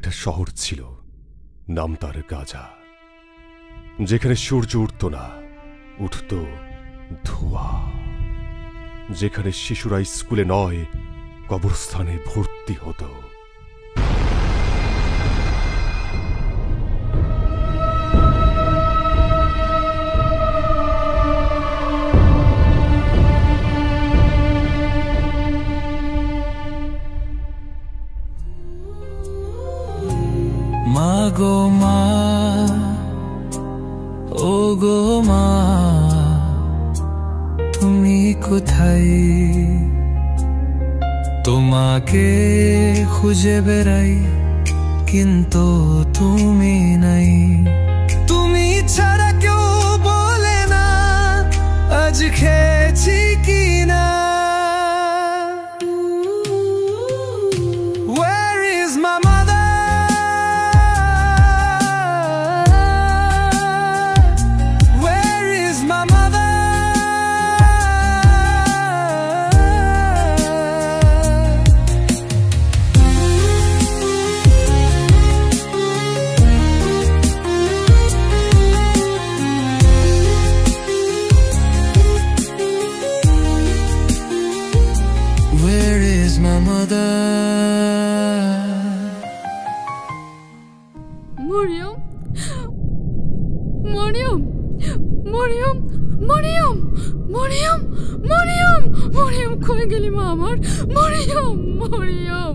একটা শহর ছিল, নাম তার গাজা, যেখানে সূর্য উঠত না, উঠত ধোঁয়া, যেখানে শিশুরা স্কুলে নয় কবরস্থানে ভর্তি হতো। মা গো মা, ও গো মা, তুমি কোথায়? তোমাকে খুঁজে বেড়াই কিন্তু তুমি নাই। তুমি ছাড়া কেউ বলে না আজ খেয়েছি কিনা। Where is my mother? Mariam, Mariam, Mariam, Mariam, Mariam, Mariam, Mariam, কই গেলি মা আমার? মরিয়ম, মরিয়ম,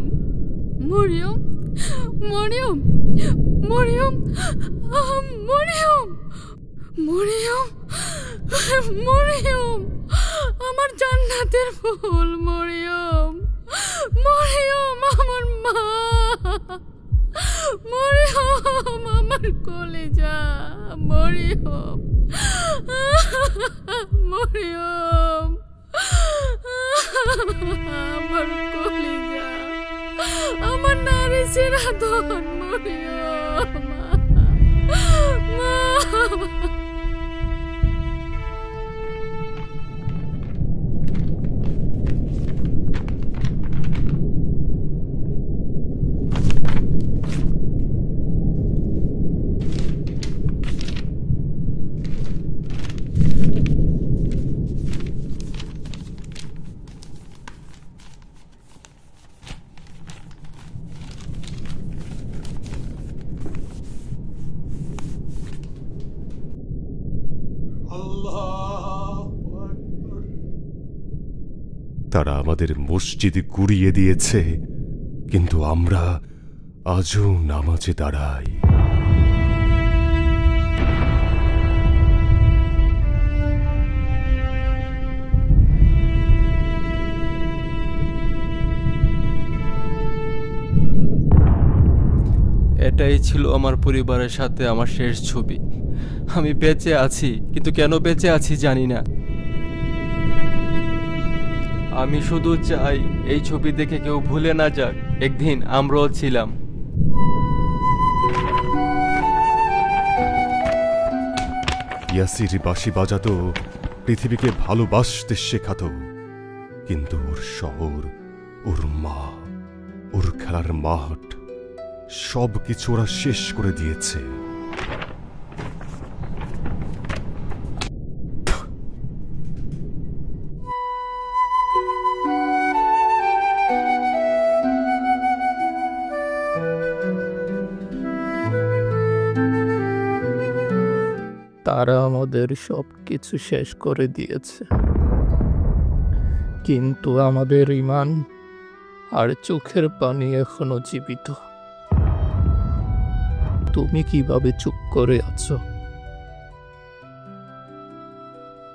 মরিয়ম, মরিয়ম, মরিয়ম, মরিয়ম, মরিয়ম, মরিয়ম, আমার জান্নাতের ফুল মরিয়ম, মরিয়ম, আমার মা, মরিয়ম, আমার কলিজা, মরিয়ম, মরিয়ম, আমার কলিজা, আমার নারী চিরাধন, মরিয়ম, মা। তারা আমাদের মসজিদ গুড়িয়ে দিয়েছে, কিন্তু আমরা আজও নামাজে দাঁড়াই। এটাই ছিল আমার পরিবারের সাথে আমার শেষ ছবি। আমি বেঁচে আছি, কিন্তু কেন বেঁচে আছি জানি না। আমি শুধু চাই এই ছবি দেখে কেউ ভুলে না যাক একদিন আমরাও ছিলাম। ইয়াসির বাঁশি বাজাতো, পৃথিবীকে ভালোবাসতে শেখাতো, কিন্তু ওর শহর, ওর মা, ওর খেলার মাঠ সব কিছু ওরা শেষ করে দিয়েছে। তারা আমাদের সব কিছু শেষ করে দিয়েছে, কিন্তু আমাদের ঈমান আর চোখের পানি এখনো জীবিত। তুমি কিভাবে চুপ করে আছো?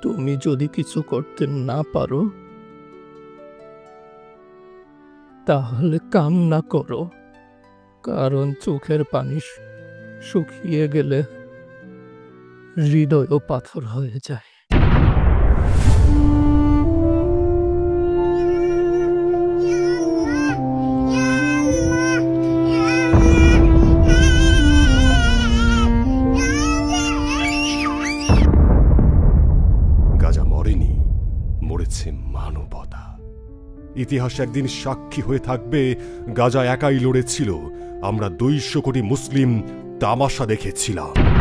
তুমি যদি কিছু করতে না পারো তাহলে কান্না করো, কারণ চোখের পানি শুকিয়ে গেলে হৃদয়ও পাথর হয়ে যায়। গাজা মরেনি, মরেছে মানবতা। ইতিহাস একদিন সাক্ষী হয়ে থাকবে গাজা একাই লড়েছিল, আমরা 200 কোটি মুসলিম তামাশা দেখেছিলাম।